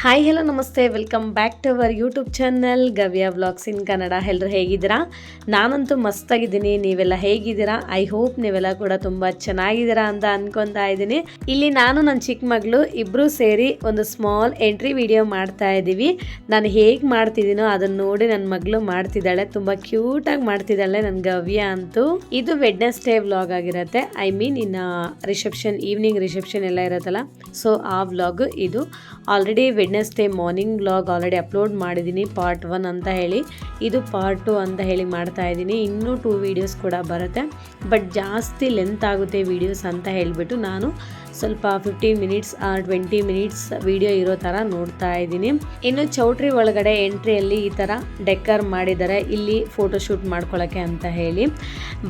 Hi hello ನಮಸ್ತೆ, welcome back to our YouTube channel Gavya vlogs in Kannada. ಎಲ್ಲರೂ ಹೇಗಿದ್ದೀರಾ? ನಾನಂತೂ ಮಸ್ತಾಗಿದ್ದೀನಿ. ನೀವೆಲ್ಲ ಹೇಗಿದ್ದೀರಾ? ಐ ಹೋಪ್ ನೀವೆಲ್ಲ ಕೂಡ ತುಂಬ ಚೆನ್ನಾಗಿದ್ದೀರಾ ಅಂತ ಅನ್ಕೊತಾ ಇದ್ದೀನಿ. ಇಲ್ಲಿ ನಾನು ನನ್ನ ಚಿಕ್ಕ ಮಗಳು ಇಬ್ಬರು ಸೇರಿ ಒಂದು ಸ್ಮಾಲ್ ಎಂಟ್ರಿ ವಿಡಿಯೋ ಮಾಡ್ತಾ ಇದ್ದೀವಿ. ನಾನು ಹೇಗೆ ಮಾಡ್ತಿದ್ದೀನೋ ಅದನ್ನು ನೋಡಿ ನನ್ನ ಮಗಳು ಮಾಡ್ತಿದ್ದಾಳೆ. ತುಂಬ ಕ್ಯೂಟಾಗಿ ಮಾಡ್ತಿದ್ದಾಳೆ ನನ್ನ ಗವ್ಯ ಅಂತೂ. ಇದು ವೆಡ್ನೆಸ್ಡೇ ವ್ಲಾಗ್ ಆಗಿರುತ್ತೆ. ಐ ಮೀನ್ ಇನ್ನು ರಿಸೆಪ್ಷನ್, ಈವ್ನಿಂಗ್ ರಿಸೆಪ್ಷನ್ ಎಲ್ಲ ಇರುತ್ತಲ್ಲ, ಸೊ ಆ ವ್ಲಾಗ್ ಇದು. Already Wednesday morning vlog already upload ಮಾಡಿದ್ದೀನಿ, ಪಾರ್ಟ್ 1 ಅಂತ ಹೇಳಿ. ಇದು ಪಾರ್ಟ್ 2 ಅಂತ ಹೇಳಿ ಮಾಡ್ತಾ ಇದ್ದೀನಿ. ಇನ್ನೂ 2 ವೀಡಿಯೋಸ್ ಕೂಡ ಬರುತ್ತೆ, ಬಟ್ ಜಾಸ್ತಿ ಲೆಂತ್ ಆಗುತ್ತೆ ವೀಡಿಯೋಸ್ ಅಂತ ಹೇಳಿಬಿಟ್ಟು ನಾನು ಸ್ವಲ್ಪ 15 ಮಿನಿಟ್ಸ್ 20 ಮಿನಿಟ್ಸ್ ವಿಡಿಯೋ ಇರೋ ಥರ ನೋಡ್ತಾ ಇದ್ದೀನಿ. ಇನ್ನು ಚೌಟ್ರಿ ಒಳಗಡೆ ಎಂಟ್ರಿಯಲ್ಲಿ ಈ ಥರ ಡೆಕರ್ ಮಾಡಿದ್ದಾರೆ, ಇಲ್ಲಿ ಫೋಟೋಶೂಟ್ ಮಾಡ್ಕೊಳ್ಳೋಕ್ಕೆ ಅಂತ ಹೇಳಿ.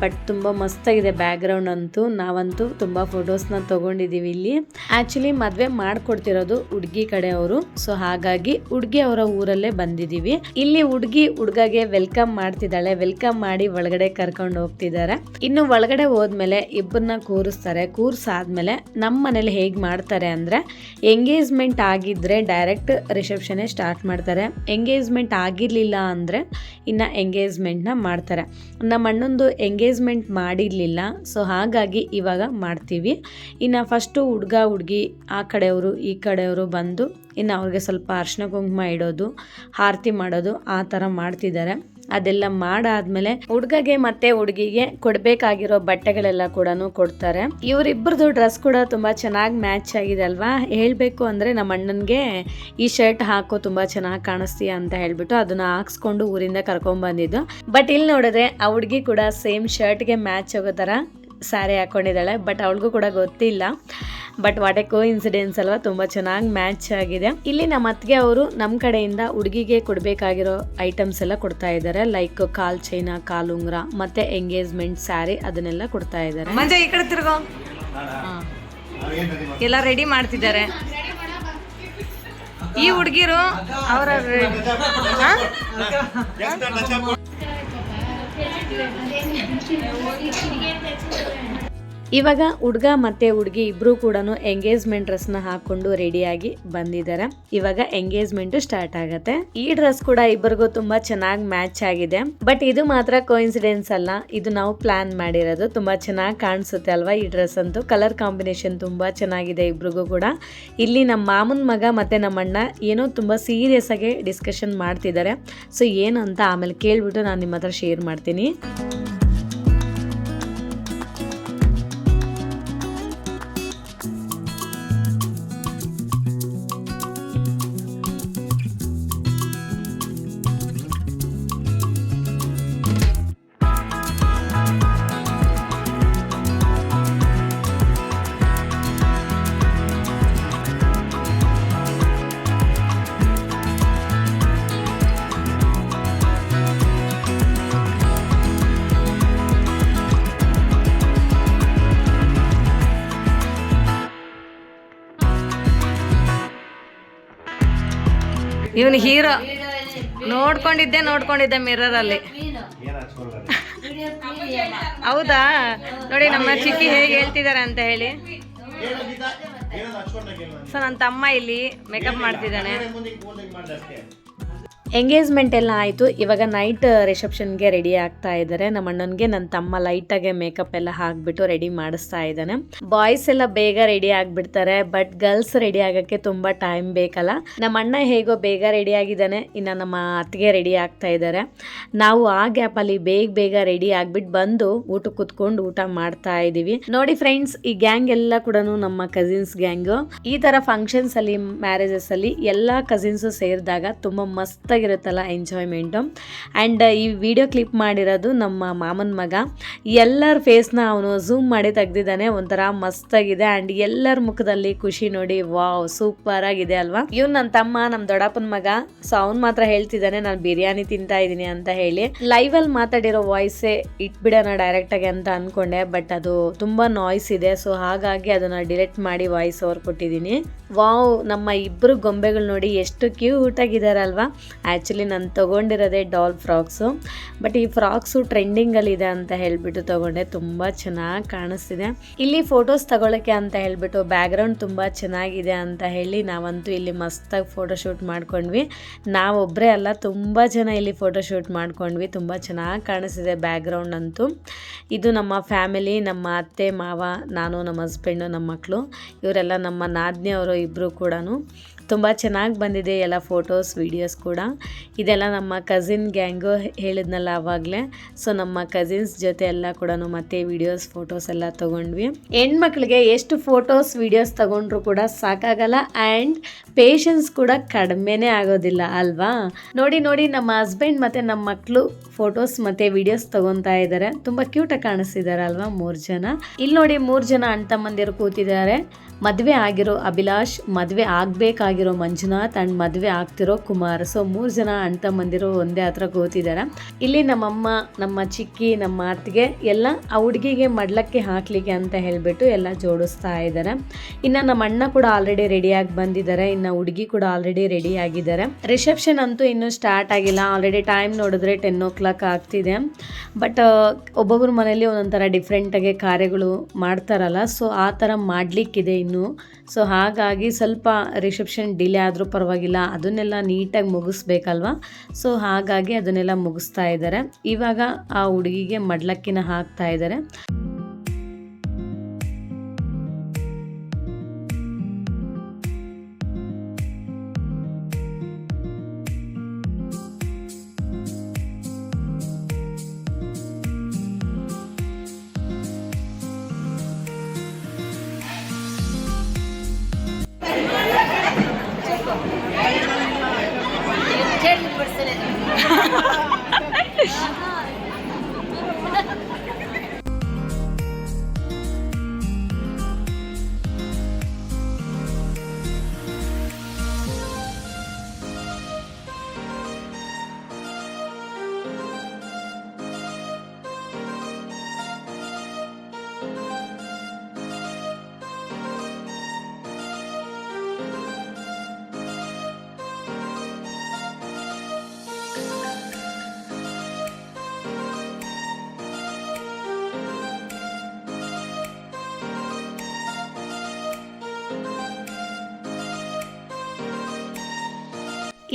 ಬಟ್ ತುಂಬ ಮಸ್ತಾಗಿದೆ ಬ್ಯಾಕ್ಗ್ರೌಂಡ್ ಅಂತೂ. ನಾವಂತೂ ತುಂಬ ಫೋಟೋಸ್ನ ತೊಗೊಂಡಿದ್ದೀವಿ ಇಲ್ಲಿ. ಆ್ಯಕ್ಚುಲಿ ಮದುವೆ ಮಾಡಿಕೊಡ್ತಿರೋದು ಹುಡುಗಿ ಕಡೆಯವರು, ಸೊ ಹಾಗಾಗಿ ಹುಡುಗಿ ಅವರ ಊರಲ್ಲೇ ಬಂದಿದ್ದೀವಿ. ಇಲ್ಲಿ ಹುಡುಗಿ ಹುಡುಗಗೆ ವೆಲ್ಕಮ್ ಮಾಡ್ತಿದ್ದಾಳೆ. ವೆಲ್ಕಮ್ ಮಾಡಿ ಒಳಗಡೆ ಕರ್ಕೊಂಡು ಹೋಗ್ತಿದ್ದಾರೆ. ಇನ್ನು ಒಳಗಡೆ ಹೋದ್ಮೇಲೆ ಇಬ್ಬರನ್ನ ಕೂರಿಸ್ತಾರೆ. ಕೂರಿಸಾದ್ಮೇಲೆ ನಮ್ಮ ಮನೇಲಿ ಹೇಗೆ ಮಾಡ್ತಾರೆ ಅಂದರೆ, ಎಂಗೇಜ್ಮೆಂಟ್ ಆಗಿದ್ದರೆ ಡೈರೆಕ್ಟ್ ರಿಸೆಪ್ಷನ್ನೇ ಸ್ಟಾರ್ಟ್ ಮಾಡ್ತಾರೆ. ಎಂಗೇಜ್ಮೆಂಟ್ ಆಗಿರಲಿಲ್ಲ ಅಂದರೆ ಇನ್ನು ಎಂಗೇಜ್ಮೆಂಟ್ನ ಮಾಡ್ತಾರೆ. ನಮ್ಮ ಅಣ್ಣಂದು ಎಂಗೇಜ್ಮೆಂಟ್ ಮಾಡಿರಲಿಲ್ಲ, ಸೊ ಹಾಗಾಗಿ ಇವಾಗ ಮಾಡ್ತೀವಿ. ಇನ್ನು ಫಸ್ಟು ಹುಡುಗ ಹುಡುಗಿ ಆ ಕಡೆಯವರು ಈ ಕಡೆಯವರು ಬಂದು ಇನ್ನು ಅವ್ರಿಗೆ ಸ್ವಲ್ಪ ಅರ್ಶಿನ ಕುಂಕುಮ ಇಡೋದು, ಆರತಿ ಮಾಡೋದು ಆ ಥರ ಮಾಡ್ತಿದ್ದಾರೆ. ಅದೆಲ್ಲ ಮಾಡಾದ್ಮೇಲೆ ಹುಡುಗಗೆ ಮತ್ತೆ ಹುಡುಗಿಗೆ ಕೊಡಬೇಕಾಗಿರೋ ಬಟ್ಟೆಗಳೆಲ್ಲ ಕೂಡ ಕೊಡ್ತಾರೆ. ಇವರಿಬ್ಬರದು ಡ್ರೆಸ್ ಕೂಡ ತುಂಬ ಚೆನ್ನಾಗಿ ಮ್ಯಾಚ್ ಆಗಿದೆ ಅಲ್ವಾ. ಹೇಳಬೇಕು ಅಂದರೆ ನಮ್ಮ ಅಣ್ಣನಿಗೆ ಈ ಶರ್ಟ್ ಹಾಕೋ ತುಂಬ ಚೆನ್ನಾಗಿ ಕಾಣಿಸ್ತೀಯ ಅಂತ ಹೇಳ್ಬಿಟ್ಟು ಅದನ್ನು ಹಾಕ್ಸ್ಕೊಂಡು ಊರಿಂದ ಕರ್ಕೊಂಡ್ಬಂದಿದ್ದು. ಬಟ್ ಇಲ್ಲಿ ನೋಡಿದ್ರೆ ಆ ಹುಡುಗಿ ಕೂಡ ಸೇಮ್ ಶರ್ಟ್ಗೆ ಮ್ಯಾಚ್ ಆಗೋ ಥರ ಸ್ಯಾರಿ ಹಾಕ್ಕೊಂಡಿದ್ದಾಳೆ. ಬಟ್ ಅವಳಿಗೂ ಕೂಡ ಗೊತ್ತಿಲ್ಲ. But what a coincidence ಅಲ್ವಾ, ತುಂಬ ಚೆನ್ನಾಗಿ ಮ್ಯಾಚ್ ಆಗಿದೆ. ಇಲ್ಲಿ ನಮ್ಮ ಅತ್ತಿಗೆ ಅವರು ನಮ್ಮ ಕಡೆಯಿಂದ ಹುಡುಗಿಗೆ ಕೊಡಬೇಕಾಗಿರೋ ಐಟಮ್ಸ್ ಎಲ್ಲ ಕೊಡ್ತಾ ಇದ್ದಾರೆ. ಲೈಕ್ ಕಾಲ್ ಚೈನ, ಕಾಲುಂಗ್ರ ಮತ್ತೆ ಎಂಗೇಜ್ಮೆಂಟ್ ಸ್ಯಾರಿ ಅದನ್ನೆಲ್ಲ ಕೊಡ್ತಾ ಇದ್ದಾರೆ. ಮಂಜ ಈ ಕಡೆ ತಿರ್ಗೋ. ಎಲ್ಲ ರೆಡಿ ಮಾಡ್ತಿದ್ದಾರೆ ಈ ಹುಡುಗಿರು. ಅವರ ಇವಾಗ ಹುಡುಗ ಮತ್ತೆ ಹುಡುಗಿ ಇಬ್ರು ಕೂಡ ಎಂಗೇಜ್ಮೆಂಟ್ ಡ್ರೆಸ್ನ ಹಾಕೊಂಡು ರೆಡಿಯಾಗಿ ಬಂದಿದ್ದಾರೆ. ಇವಾಗ ಎಂಗೇಜ್ಮೆಂಟ್ ಸ್ಟಾರ್ಟ್ ಆಗತ್ತೆ. ಈ ಡ್ರೆಸ್ ಕೂಡ ಇಬ್ಬರಿಗೂ ತುಂಬಾ ಚೆನ್ನಾಗಿ ಮ್ಯಾಚ್ ಆಗಿದೆ. ಬಟ್ ಇದು ಮಾತ್ರ ಕೋಇನ್ಸಿಡೆನ್ಸ್ ಅಲ್ಲ, ಇದು ನಾವು ಪ್ಲಾನ್ ಮಾಡಿರೋದು. ತುಂಬಾ ಚೆನ್ನಾಗಿ ಕಾಣಿಸುತ್ತೆ ಅಲ್ವಾ ಈ ಡ್ರೆಸ್ ಅಂತೂ. ಕಲರ್ ಕಾಂಬಿನೇಷನ್ ತುಂಬಾ ಚೆನ್ನಾಗಿದೆ ಇಬ್ರಿಗೂ ಕೂಡ. ಇಲ್ಲಿ ನಮ್ಮ ಮಾಮನ ಮಗ ಮತ್ತೆ ನಮ್ಮ ಅಣ್ಣ ಏನೋ ತುಂಬಾ ಸೀರಿಯಸ್ ಆಗಿ ಡಿಸ್ಕಷನ್ ಮಾಡ್ತಿದ್ದಾರೆ. ಸೊ ಏನು ಅಂತ ಆಮೇಲೆ ಕೇಳ್ಬಿಟ್ಟು ನಾನು ನಿಮ್ಮ ಹತ್ರ ಶೇರ್ ಮಾಡ್ತೀನಿ. ಇವನು ಹೀರೋ. ನೋಡ್ಕೊಂಡಿದ್ದೆ ಮಿರರ್ ಅಲ್ಲಿ. ಹೌದಾ, ನೋಡಿ ನಮ್ಮ ಚಿಕ್ಕಿ ಹೇಗೆ ಹೇಳ್ತಿದ್ದಾರೆ ಅಂತ ಹೇಳಿ. ಸೊ ನನ್ನ ತಮ್ಮ ಇಲ್ಲಿ ಮೇಕಪ್ ಮಾಡ್ತಿದ್ದಾನೆ. ಎಂಗೇಜ್ಮೆಂಟ್ ಎಲ್ಲ ಆಯಿತು. ಇವಾಗ ನೈಟ್ ರಿಸೆಪ್ಷನ್ಗೆ ರೆಡಿ ಆಗ್ತಾ ಇದ್ದಾರೆ. ನಮ್ಮ ಅಣ್ಣನಿಗೆ ನನ್ನ ತಮ್ಮ ಲೈಟಾಗೆ ಮೇಕಪ್ ಎಲ್ಲ ಹಾಕ್ಬಿಟ್ಟು ರೆಡಿ ಮಾಡಿಸ್ತಾ ಇದ್ದಾನೆ. ಬಾಯ್ಸ್ ಎಲ್ಲ ಬೇಗ ರೆಡಿ ಆಗಿಬಿಡ್ತಾರೆ, ಬಟ್ ಗರ್ಲ್ಸ್ ರೆಡಿ ಆಗೋಕ್ಕೆ ತುಂಬ ಟೈಮ್ ಬೇಕಲ್ಲ. ನಮ್ಮ ಅಣ್ಣ ಹೇಗೋ ಬೇಗ ರೆಡಿ ಆಗಿದ್ದಾನೆ, ಇನ್ನು ನಮ್ಮ ಅತ್ತಿಗೆ ರೆಡಿ ಆಗ್ತಾ ಇದ್ದಾರೆ. ನಾವು ಆ ಗ್ಯಾಪಲ್ಲಿ ಬೇಗ ರೆಡಿ ಆಗಿಬಿಟ್ಟು ಬಂದು ಊಟಕ್ಕೆ ಕೂತ್ಕೊಂಡು ಊಟ ಮಾಡ್ತಾ ಇದ್ದೀವಿ. ನೋಡಿ ಫ್ರೆಂಡ್ಸ್, ಈ ಗ್ಯಾಂಗ್ ಎಲ್ಲ ಕೂಡ ನಮ್ಮ ಕಸಿನ್ಸ್ ಗ್ಯಾಂಗು. ಈ ಥರ ಫಂಕ್ಷನ್ಸ್ ಅಲ್ಲಿ, ಮ್ಯಾರೇಜಸ್ ಅಲ್ಲಿ ಎಲ್ಲ ಕಸಿನ್ಸು ಸೇರಿದಾಗ ತುಂಬ ಮಸ್ತ್ ಇರುತ್ತಲ್ಲ ಎಂಜಾಯ್ಮೆಂಟು. ಆ್ಯಂಡ್ ಈ ವಿಡಿಯೋ ಕ್ಲಿಪ್ ಮಾಡಿರೋದು ನಮ್ಮ ಮಾಮನ ಮಗ. ಎಲ್ಲರ ಫೇಸ್ನ ಅವನು ಝೂಮ್ ಮಾಡಿ ತೆಗ್ದಿದ್ದಾನೆ. ಒಂಥರ ಮಸ್ತಾಗಿದೆ. ಆ್ಯಂಡ್ ಎಲ್ಲರ ಮುಖದಲ್ಲಿ ಖುಷಿ ನೋಡಿ, ವಾವ್ ಸೂಪರ್ ಆಗಿದೆ ಅಲ್ವಾ. ಇವ್ನು ನನ್ನ ತಮ್ಮ, ನಮ್ಮ ದೊಡ್ಡಪ್ಪನ ಮಗ. ಸೊ ಅವ್ನು ಮಾತ್ರ ಹೇಳ್ತಿದ್ದಾನೆ ನಾನು ಬಿರಿಯಾನಿ ತಿಂತಾ ಇದ್ದೀನಿ ಅಂತ ಹೇಳಿ. ಲೈವಲ್ಲಿ ಮಾತಾಡಿರೋ ವಾಯ್ಸೇ ಇಟ್ಬಿಡೋಣ ಡೈರೆಕ್ಟಾಗಿ ಅಂತ ಅಂದ್ಕೊಂಡೆ, ಬಟ್ ಅದು ತುಂಬ ನಾಯ್ಸ್ ಇದೆ. ಸೊ ಹಾಗಾಗಿ ಅದನ್ನು ಡಿಲೀಟ್ ಮಾಡಿ ವಾಯ್ಸ್ ಓವರ್ ಕೊಟ್ಟಿದ್ದೀನಿ. ವಾವ್, ನಮ್ಮ ಇಬ್ಬರು ಗೊಂಬೆಗಳು ನೋಡಿ ಎಷ್ಟು ಕ್ಯೂಟ್ ಆಗಿದಾರಲ್ವಾ. ಆ್ಯಕ್ಚುಲಿ ನಾನು ತೊಗೊಂಡಿರೋದೇ ಡಾಲ್ ಫ್ರಾಕ್ಸು, ಬಟ್ ಈ ಫ್ರಾಕ್ಸು ಟ್ರೆಂಡಿಂಗಲ್ಲಿದೆ ಅಂತ ಹೇಳಿಬಿಟ್ಟು ತೊಗೊಂಡೆ. ತುಂಬ ಚೆನ್ನಾಗಿ ಕಾಣಿಸ್ತಿದೆ. ಇಲ್ಲಿ ಫೋಟೋಸ್ ತಗೊಳ್ಳೋಕ್ಕೆ ಅಂತ ಹೇಳಿಬಿಟ್ಟು ಬ್ಯಾಕ್ಗ್ರೌಂಡ್ ತುಂಬ ಚೆನ್ನಾಗಿದೆ ಅಂತ ಹೇಳಿ ನಾವಂತೂ ಇಲ್ಲಿ ಮಸ್ತಾಗಿ ಫೋಟೋಶೂಟ್ ಮಾಡ್ಕೊಂಡ್ವಿ. ನಾವೊಬ್ಬರೇ ಅಲ್ಲ, ತುಂಬ ಜನ ಇಲ್ಲಿ ಫೋಟೋಶೂಟ್ ಮಾಡ್ಕೊಂಡ್ವಿ. ತುಂಬ ಚೆನ್ನಾಗಿ ಕಾಣಿಸ್ತಿದೆ ಬ್ಯಾಕ್ಗ್ರೌಂಡ್ ಅಂತೂ. ಇದು ನಮ್ಮ ಫ್ಯಾಮಿಲಿ, ನಮ್ಮ ಅತ್ತೆ ಮಾವ, ನಾನು, ನಮ್ಮ ಹಸ್ಬೆಂಡು, ನಮ್ಮ ಮಕ್ಕಳು, ಇವರೆಲ್ಲ ನಮ್ಮ ನಾದಿನಿಯವರು ಇಬ್ಬರು ಕೂಡ. ತುಂಬ ಚೆನ್ನಾಗಿ ಬಂದಿದೆ ಎಲ್ಲ ಫೋಟೋಸ್ ವೀಡಿಯೋಸ್ ಕೂಡ. ಇದೆಲ್ಲ ನಮ್ಮ ಕಸಿನ್ ಗ್ಯಾಂಗು, ಹೇಳಿದ್ನಲ್ಲ ಆವಾಗಲೇ. ಸೊ ನಮ್ಮ ಕಸಿನ್ಸ್ ಜೊತೆ ಎಲ್ಲ ಕೂಡ ಮತ್ತೆ ವೀಡಿಯೋಸ್ ಫೋಟೋಸ್ ಎಲ್ಲ ತೊಗೊಂಡ್ವಿ. ಹೆಣ್ಮಕ್ಳಿಗೆ ಎಷ್ಟು ಫೋಟೋಸ್ ವೀಡಿಯೋಸ್ ತೊಗೊಂಡ್ರು ಕೂಡ ಸಾಕಾಗಲ್ಲ, ಆ್ಯಂಡ್ ಪೇಷನ್ಸ್ ಕೂಡ ಕಡಿಮೆನೇ ಆಗೋದಿಲ್ಲ ಅಲ್ವಾ. ನೋಡಿ ನಮ್ಮ ಹಸ್ಬೆಂಡ್ ಮತ್ತು ನಮ್ಮ ಮಕ್ಕಳು ಫೋಟೋಸ್ ಮತ್ತು ವೀಡಿಯೋಸ್ ತೊಗೊತಾ ಇದ್ದಾರೆ. ತುಂಬ ಕ್ಯೂಟಾಗಿ ಕಾಣಿಸ್ತಿದ್ದಾರೆ ಅಲ್ವಾ 3 ಜನ. ಇಲ್ಲಿ ನೋಡಿ 3 ಜನ ಅಣ್ಣ ತಮ್ಮಂದಿರು ಕೂತಿದ್ದಾರೆ. ಮದುವೆ ಆಗಿರೋ ಅಭಿಲಾಷ್, ಮದುವೆ ಆಗಬೇಕಾಗಿರೋ ಮಂಜುನಾಥ್ ಆ್ಯಂಡ್ ಮದುವೆ ಆಗ್ತಿರೋ ಕುಮಾರ್. ಸೊ 3 ಜನ ಅಣ್ಣ ತಮ್ಮಂದಿರು ಒಂದೇ ಹತ್ರ ಕೂತಿದ್ದಾರೆ. ಇಲ್ಲಿ ನಮ್ಮಮ್ಮ, ನಮ್ಮ ಚಿಕ್ಕಿ, ನಮ್ಮ ಅತ್ತಿಗೆ ಎಲ್ಲ ಆ ಹುಡುಗಿಗೆ ಮಡ್ಲಕ್ಕೆ ಹಾಕಲಿಕ್ಕೆ ಅಂತ ಹೇಳಿಬಿಟ್ಟು ಎಲ್ಲ ಜೋಡಿಸ್ತಾ ಇದ್ದಾರೆ. ಇನ್ನು ನಮ್ಮ ಅಣ್ಣ ಕೂಡ ಆಲ್ರೆಡಿ ರೆಡಿಯಾಗಿ ಬಂದಿದ್ದಾರೆ. ಇನ್ನು ಹುಡುಗಿ ಕೂಡ ಆಲ್ರೆಡಿ ರೆಡಿ ಆಗಿದ್ದಾರೆ. ರಿಸೆಪ್ಷನ್ ಅಂತೂ ಇನ್ನೂ ಸ್ಟಾರ್ಟ್ ಆಗಿಲ್ಲ. ಆಲ್ರೆಡಿ ಟೈಮ್ ನೋಡಿದ್ರೆ 10 o'clock ಆಗ್ತಿದೆ. ಬಟ್ ಒಬ್ಬೊಬ್ಬರ ಮನೇಲಿ ಒಂದೊಂಥರ ಡಿಫ್ರೆಂಟಾಗಿ ಕಾರ್ಯಗಳು ಮಾಡ್ತಾರಲ್ಲ, ಸೊ ಆ ಥರ ಮಾಡಲಿಕ್ಕಿದೆ ಇನ್ನು. ಸೊ ಹಾಗಾಗಿ ಸ್ವಲ್ಪ ರಿಸೆಪ್ಷನ್ ಡಿಲೇ ಆದರೂ ಪರವಾಗಿಲ್ಲ, ಅದನ್ನೆಲ್ಲ ನೀಟಾಗಿ ಮುಗಿಸ್ಬೇಕಲ್ವ. ಸೊ ಹಾಗಾಗಿ ಅದನ್ನೆಲ್ಲ ಮುಗಿಸ್ತಾ ಇದ್ದಾರೆ. ಇವಾಗ ಆ ಹುಡುಗಿಗೆ ಮಡ್ಲಕ್ಕಿನ ಹಾಕ್ತಾ ಇದ್ದಾರೆ.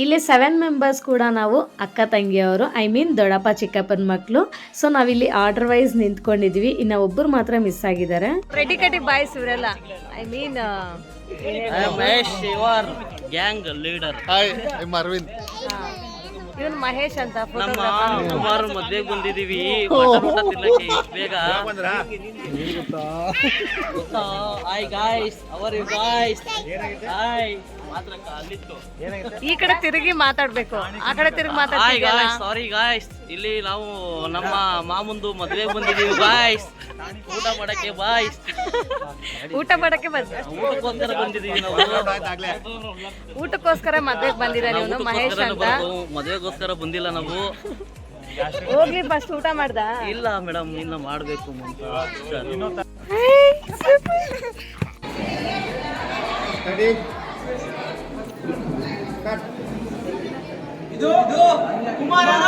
ಇಲ್ಲಿ 7 ಮೆಂಬರ್ಸ್ ಕೂಡ ನಾವು ಅಕ್ಕ ತಂಗಿಯವರು, ಐ ಮೀನ್ ದೊಡ್ಡಪ್ಪ ಚಿಕ್ಕಪ್ಪನ ಮಕ್ಕಳು. ಸೊ ನಾವಿಲ್ಲಿ ಆರ್ಡರ್ ವೈಸ್ ನಿಂತ್ಕೊಂಡಿದ್ವಿ. ಇನ್ನು ಒಬ್ಬರು ಮಾತ್ರ ಮಿಸ್ ಆಗಿದ್ದಾರೆ. ರೆಡಿ ಕಟಿ ಬಾಯ್ಸ್ ಇವರೆಲ್ಲ, I mean Mahesh your gang leader. Hi, I Aravind. ಇವನು ಮಹೇಶ್ ಅಂತ ನಮ್ಮ ಕುಮಾರ್ ಮದ್ವೆಗೆ ಬಂದಿದೀವಿ. ಊಟ ತಿನ್ನಕ್ಕೆ ಬೇಗ ಗೊತ್ತಾ? Hi guys, how are you guys. Hi ಮಾತ್ರ ಅಲ್ಲಿತ್ತು. ಈ ಕಡೆ ತಿರುಗಿ ಮಾತಾಡ್ಬೇಕು, ಆ ಕಡೆ ತಿರುಗಿ ಹಾಯ್ ಮಾತಾಡ್ತಿದ್ಯಲ್ಲ. Guys, sorry guys. ಇಲ್ಲಿ ನಾವು ನಮ್ಮ ಮಾಮಂದು ಮದ್ವೆಗೆ ಬಂದಿದೀವಿ ಗಾಯ್ಸ್. ಊಟ ಮಾಡಕ್ಕೆ ಬಾಯ್ಸ್. ಊಟ ಮಾಡಕ್ಕೆ ಬಂದ, ಊಟಕ್ಕೋಸ್ಕರ ಬಂದಿದೀವಿ ನಾವು. ಊಟಕ್ಕೋಸ್ಕರ ಮದ್ವೆಗೆ ಬಂದಿರ ನೀವು ಮಹೇಶ್ ಅಂತ. ಮದ್ವೆಗೋಸ್ಕರ ಬಂದಿಲ್ಲ ನಾವು. ಹೋಗ್ಲಿ ಫಸ್ಟ್ ಊಟ ಮಾಡ್ದ. ಇಲ್ಲ ಮೇಡಮ್, ಇನ್ನ ಮಾಡ್ಬೇಕು ಅಂತ. ಇದು ಕುಮಾರನ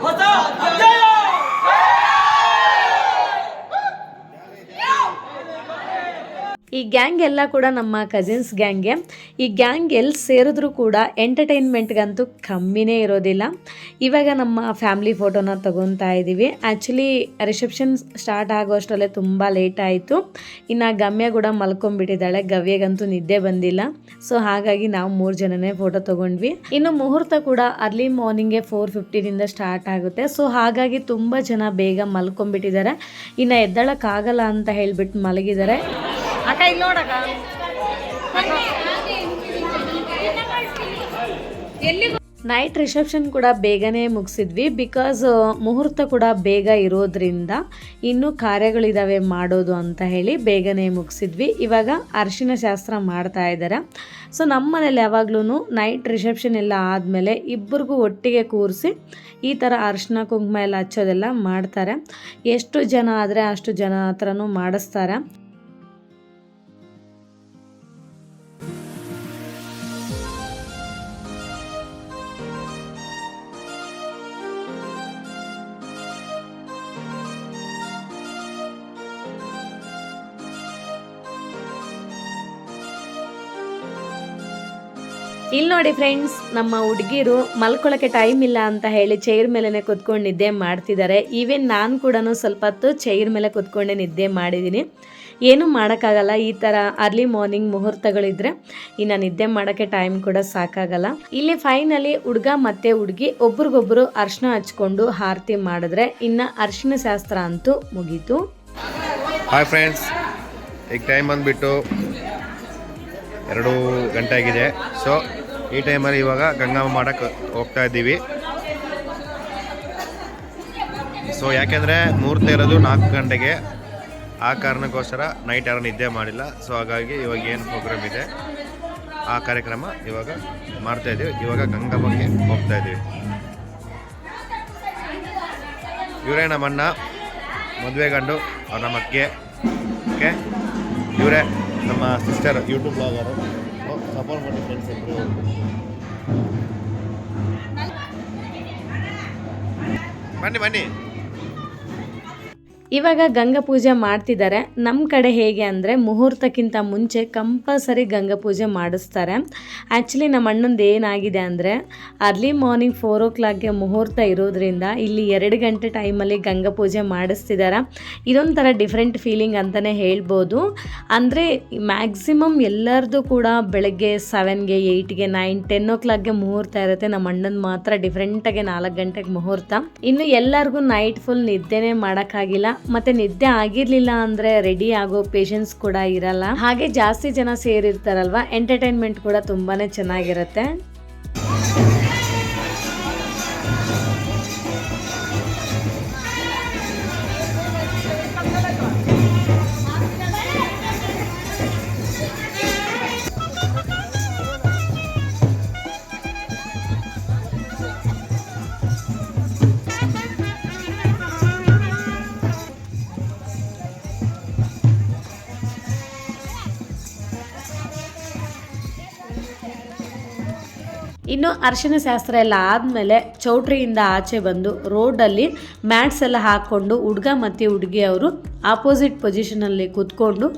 ಹೊಸ ಅಧ್ಯಾಯ. ಈ ಗ್ಯಾಂಗ್ ಎಲ್ಲ ಕೂಡ ನಮ್ಮ ಕಸಿನ್ಸ್ ಗ್ಯಾಂಗ್ಗೆ. ಈ ಗ್ಯಾಂಗ್ ಎಲ್ಲಿ ಸೇರಿದ್ರೂ ಕೂಡ ಎಂಟರ್ಟೈನ್ಮೆಂಟ್ಗಂತೂ ಕಮ್ಮಿನೇ ಇರೋದಿಲ್ಲ. ಇವಾಗ ನಮ್ಮ ಫ್ಯಾಮ್ಲಿ ಫೋಟೋನ ತಗೊತಾ ಇದ್ದೀವಿ. ಆ್ಯಕ್ಚುಲಿ ರಿಸೆಪ್ಷನ್ ಸ್ಟಾರ್ಟ್ ಆಗೋಷ್ಟರಲ್ಲೇ ತುಂಬ ಲೇಟ್ ಆಯಿತು. ಇನ್ನು ಗಮ್ಯ ಕೂಡ ಮಲ್ಕೊಂಡ್ಬಿಟ್ಟಿದ್ದಾಳೆ, ಗವ್ಯಗಂತೂ ನಿದ್ದೆ ಬಂದಿಲ್ಲ. ಸೊ ಹಾಗಾಗಿ ನಾವು 3 ಜನನೇ ಫೋಟೋ ತೊಗೊಂಡ್ವಿ. ಇನ್ನು ಮುಹೂರ್ತ ಕೂಡ ಅರ್ಲಿ ಮಾರ್ನಿಂಗ್ಗೆ 4:50 ಸ್ಟಾರ್ಟ್ ಆಗುತ್ತೆ. ಸೊ ಹಾಗಾಗಿ ತುಂಬ ಜನ ಬೇಗ ಮಲ್ಕೊಂಡ್ಬಿಟ್ಟಿದ್ದಾರೆ. ಇನ್ನು ಎದ್ದಳಕ್ಕಾಗಲ್ಲ ಅಂತ ಹೇಳಿಬಿಟ್ಟು ಮಲಗಿದ್ದಾರೆ. ಅಕ್ಕ ಇಲ್ಲಿ ನೋಡಕ್ಕ, ನೈಟ್ ರಿಸೆಪ್ಷನ್ ಕೂಡ ಬೇಗನೆ ಮುಗಿಸಿದ್ವಿ. ಬಿಕಾಸ್ ಮುಹೂರ್ತ ಕೂಡ ಬೇಗ ಇರೋದ್ರಿಂದ ಇನ್ನೂ ಕಾರ್ಯಗಳಿದ್ದಾವೆ ಮಾಡೋದು ಅಂತ ಹೇಳಿ ಬೇಗನೆ ಮುಗಿಸಿದ್ವಿ. ಇವಾಗ ಅರಿಶಿನ ಶಾಸ್ತ್ರ ಮಾಡ್ತಾ ಇದ್ದಾರೆ. ಸೊ ನಮ್ಮ ಮನೇಲಿ ಯಾವಾಗ್ಲೂ ನೈಟ್ ರಿಸೆಪ್ಷನ್ ಎಲ್ಲ ಆದಮೇಲೆ ಇಬ್ಬರಿಗೂ ಒಟ್ಟಿಗೆ ಕೂರಿಸಿ ಈ ಥರ ಅರಿಶಿನ ಕುಂಕುಮ ಎಲ್ಲ ಹಚ್ಚೋದೆಲ್ಲ ಮಾಡ್ತಾರೆ. ಎಷ್ಟು ಜನ ಆದರೆ ಅಷ್ಟು ಜನ ಹತ್ರನೂ ಮಾಡಿಸ್ತಾರೆ. ಇಲ್ಲಿ ನೋಡಿ ಫ್ರೆಂಡ್ಸ್, ನಮ್ಮ ಹುಡುಗಿರು ಮಲ್ಕೊಳ್ಳೋಕ್ಕೆ ಟೈಮ್ ಇಲ್ಲ ಅಂತ ಹೇಳಿ ಚೈರ್ ಮೇಲೇ ಕುತ್ಕೊಂಡು ನಿದ್ದೆ ಮಾಡ್ತಿದ್ದಾರೆ. ಈವನ್ ನಾನು ಕೂಡ ಸ್ವಲ್ಪ ಹೊತ್ತು ಚೈರ್ ಮೇಲೆ ಕುತ್ಕೊಂಡೆ ನಿದ್ದೆ ಮಾಡಿದ್ದೀನಿ. ಏನೂ ಮಾಡೋಕ್ಕಾಗಲ್ಲ, ಈ ಥರ ಅರ್ಲಿ ಮಾರ್ನಿಂಗ್ ಮುಹೂರ್ತಗಳಿದ್ರೆ ಇನ್ನು ನಿದ್ದೆ ಮಾಡೋಕ್ಕೆ ಟೈಮ್ ಕೂಡ ಸಾಕಾಗಲ್ಲ. ಇಲ್ಲಿ ಫೈನಲಿ ಹುಡುಗ ಮತ್ತು ಹುಡುಗಿ ಒಬ್ರಿಗೊಬ್ರು ಅರ್ಶಿನ ಹಚ್ಕೊಂಡು ಆರತಿ ಮಾಡಿದ್ರೆ ಇನ್ನು ಅರ್ಶಿನ ಶಾಸ್ತ್ರ ಅಂತೂ ಮುಗೀತು. ಹಾಯ್ ಫ್ರೆಂಡ್ಸ್, ಈಗ ಟೈಮ್ ಬಂದುಬಿಟ್ಟು 2 ಗಂಟೆ ಆಗಿದೆ. ಸೊ ಈ ಟೈಮಲ್ಲಿ ಇವಾಗ ಗಂಗಮ್ಮ ಮಾಡೋಕ್ಕೆ ಹೋಗ್ತಾ ಇದ್ದೀವಿ. ಸೊ ಯಾಕೆಂದರೆ ಮುಹೂರ್ತ ಇರೋದು 4 ಗಂಟೆಗೆ, ಆ ಕಾರಣಕ್ಕೋಸ್ಕರ ನೈಟ್ ಯಾರು ನಿದ್ದೆ ಮಾಡಿಲ್ಲ. ಸೊ ಹಾಗಾಗಿ ಇವಾಗ ಏನು ಪ್ರೋಗ್ರಾಮ್ ಇದೆ ಆ ಕಾರ್ಯಕ್ರಮ ಇವಾಗ ಮಾಡ್ತಾಯಿದ್ದೀವಿ. ಇವಾಗ ಗಂಗಮ್ಮಗೆ ಹೋಗ್ತಾ ಇದ್ದೀವಿ. ಇವರೇ ನಮ್ಮ ಅಣ್ಣ, ಮದುವೆ ಗಂಡು, ಅವ್ರು ನಮ್ಮ ಅಕ್ಕೆ. ಓಕೆ, ಇವರೇ ನಮ್ಮ ಸಿಸ್ಟರ್, ಯೂಟ್ಯೂಬ್ ಬ್ಲಾಗರು. ಸಪೋರ್ಟ್ ಮಾಡಿ ಫ್ರೆಂಡ್ಸ್ ಇಬ್ಬರು. ಬನ್ನಿ. ಇವಾಗ ಗಂಗಾ ಪೂಜೆ ಮಾಡ್ತಿದ್ದಾರೆ. ನಮ್ಮ ಕಡೆ ಹೇಗೆ ಅಂದರೆ ಮುಹೂರ್ತಕ್ಕಿಂತ ಮುಂಚೆ ಕಂಪಲ್ಸರಿ ಗಂಗಾ ಪೂಜೆ ಮಾಡಿಸ್ತಾರೆ. ಆ್ಯಕ್ಚುಲಿ ನಮ್ಮ ಅಣ್ಣಂದು ಏನಾಗಿದೆ ಅಂದರೆ ಅರ್ಲಿ ಮಾರ್ನಿಂಗ್ 4 o'clockಗೆ ಮುಹೂರ್ತ ಇರೋದ್ರಿಂದ ಇಲ್ಲಿ 2 ಗಂಟೆ ಟೈಮಲ್ಲಿ ಗಂಗಾ ಪೂಜೆ ಮಾಡಿಸ್ತಿದ್ದಾರೆ. ಇದೊಂಥರ ಡಿಫ್ರೆಂಟ್ ಫೀಲಿಂಗ್ ಅಂತಲೇ ಹೇಳ್ಬೋದು. ಅಂದರೆ ಮ್ಯಾಕ್ಸಿಮಮ್ ಎಲ್ಲರದು ಕೂಡ ಬೆಳಗ್ಗೆ 7ಗೆ 8ಗೆ 9 10 o'clockಗೆ ಮುಹೂರ್ತ ಇರುತ್ತೆ. ನಮ್ಮ ಅಣ್ಣನ ಮಾತ್ರ ಡಿಫ್ರೆಂಟಾಗಿ 4 ಗಂಟೆಗೆ ಮುಹೂರ್ತ. ಇನ್ನು ಎಲ್ಲರಿಗೂ ನೈಟ್ ಫುಲ್ ನಿದ್ದೆನೇ ಮಾಡೋಕ್ಕಾಗಿಲ್ಲ. ಮತ್ತೆ ನಿದ್ದೆ ಆಗಿರ್ಲಿಲ್ಲ ಅಂದ್ರೆ ರೆಡಿ ಆಗೋ ಪೇಷನ್ಸ್ ಕೂಡ ಇರಲ್ಲ. ಹಾಗೆ ಜಾಸ್ತಿ ಜನ ಸೇರಿರ್ತಾರಲ್ವಾ, ಎಂಟರ್ಟೈನ್ಮೆಂಟ್ ಕೂಡ ತುಂಬಾನೇ ಚೆನ್ನಾಗಿರುತ್ತೆ. ಇನ್ನು ಅರಿಶಿನ ಶಾಸ್ತ್ರ ಎಲ್ಲ ಆದಮೇಲೆ ಚೌಟ್ರಿಯಿಂದ ಆಚೆ ಬಂದು ರೋಡಲ್ಲಿ ಮ್ಯಾಟ್ಸ್ ಎಲ್ಲ ಹಾಕ್ಕೊಂಡು ಹುಡುಗ ಮತ್ತು ಹುಡುಗಿಯವರು ಆಪೋಸಿಟ್ ಪೊಸಿಷನಲ್ಲಿ ಕೂತ್ಕೊಂಡು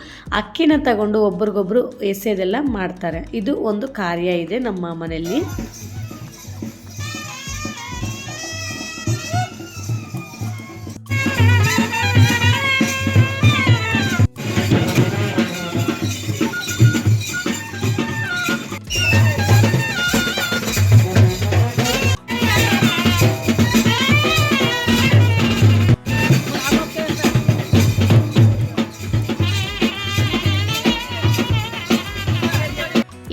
ಅಕ್ಕಿನ ತಗೊಂಡು ಒಬ್ರಿಗೊಬ್ರು ಎಸೆಯೋದೆಲ್ಲ ಮಾಡ್ತಾರೆ. ಇದು ಒಂದು ಕಾರ್ಯ ಇದೆ ನಮ್ಮ ಮನೆಯಲ್ಲಿ.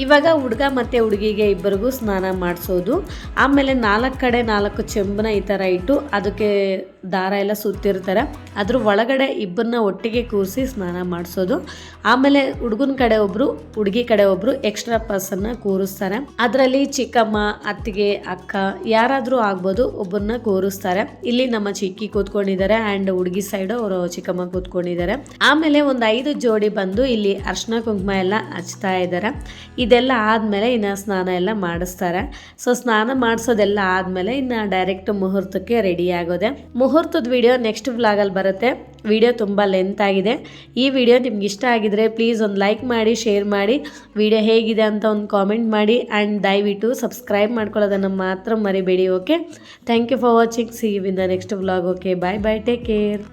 ಇವಾಗ ಹುಡುಗ ಮತ್ತು ಹುಡುಗಿಗೆ ಇಬ್ಬರಿಗೂ ಸ್ನಾನ ಮಾಡಿಸೋದು. ಆಮೇಲೆ 4 ಕಡೆ 4 ಚೆಂಬನ್ನ ಈ ಥರ ಇಟ್ಟು ಅದಕ್ಕೆ ದಾರ ಎಲ್ಲ ಸುತ್ತಿರ್ತಾರೆ. ಅದ್ರ ಒಳಗಡೆ ಇಬ್ಬರನ್ನ ಒಟ್ಟಿಗೆ ಕೂರಿಸಿ ಸ್ನಾನ ಮಾಡಿಸೋದು. ಆಮೇಲೆ ಹುಡುಗನ ಕಡೆ ಒಬ್ಬರು, ಹುಡುಗಿ ಕಡೆ ಒಬ್ಬರು ಎಕ್ಸ್ಟ್ರಾ ಪರ್ಸನ್ನ ಕೂರಿಸ್ತಾರೆ. ಅದರಲ್ಲಿ ಚಿಕ್ಕಮ್ಮ, ಅತ್ತಿಗೆ, ಅಕ್ಕ ಯಾರಾದರೂ ಆಗ್ಬೋದು, ಒಬ್ಬರನ್ನ ಕೂರಿಸ್ತಾರೆ. ಇಲ್ಲಿ ನಮ್ಮ ಚಿಕ್ಕಿ ಕೂತ್ಕೊಂಡಿದ್ದಾರೆ ಆ್ಯಂಡ್ ಹುಡುಗಿ ಸೈಡು ಅವರು ಚಿಕ್ಕಮ್ಮ ಕೂತ್ಕೊಂಡಿದ್ದಾರೆ. ಆಮೇಲೆ ಒಂದು 5 ಜೋಡಿ ಬಂದು ಇಲ್ಲಿ ಅರ್ಶಿನ ಕುಂಕುಮ ಎಲ್ಲ ಹಚ್ತಾ ಇದ್ದಾರೆ. ಇದೆಲ್ಲ ಆದಮೇಲೆ ಇನ್ನು ಸ್ನಾನ ಎಲ್ಲ ಮಾಡಿಸ್ತಾರೆ. ಸೊ ಸ್ನಾನ ಮಾಡಿಸೋದೆಲ್ಲ ಆದಮೇಲೆ ಇನ್ನು ಡೈರೆಕ್ಟ್ ಮುಹೂರ್ತಕ್ಕೆ ರೆಡಿ ಆಗೋದೆ. ಮುಹೂರ್ತದ ವಿಡಿಯೋ ನೆಕ್ಸ್ಟ್ ವ್ಲಾಗಲ್ಲಿ ಬರುತ್ತೆ. ವಿಡಿಯೋ ತುಂಬ ಲೆಂತ್ ಆಗಿದೆ. ಈ ವಿಡಿಯೋ ನಿಮ್ಗೆ ಇಷ್ಟ ಆಗಿದ್ರೆ ಪ್ಲೀಸ್ ಒಂದು ಲೈಕ್ ಮಾಡಿ, ಶೇರ್ ಮಾಡಿ, ವಿಡಿಯೋ ಹೇಗಿದೆ ಅಂತ ಒಂದು ಕಾಮೆಂಟ್ ಮಾಡಿ ಆ್ಯಂಡ್ ದಯವಿಟ್ಟು ಸಬ್ಸ್ಕ್ರೈಬ್ ಮಾಡ್ಕೊಳ್ಳೋದನ್ನು ಮಾತ್ರ ಮರಿಬೇಡಿ. Okay, thank you for watching. See you in the next vlog. Okay, bye bye, take care.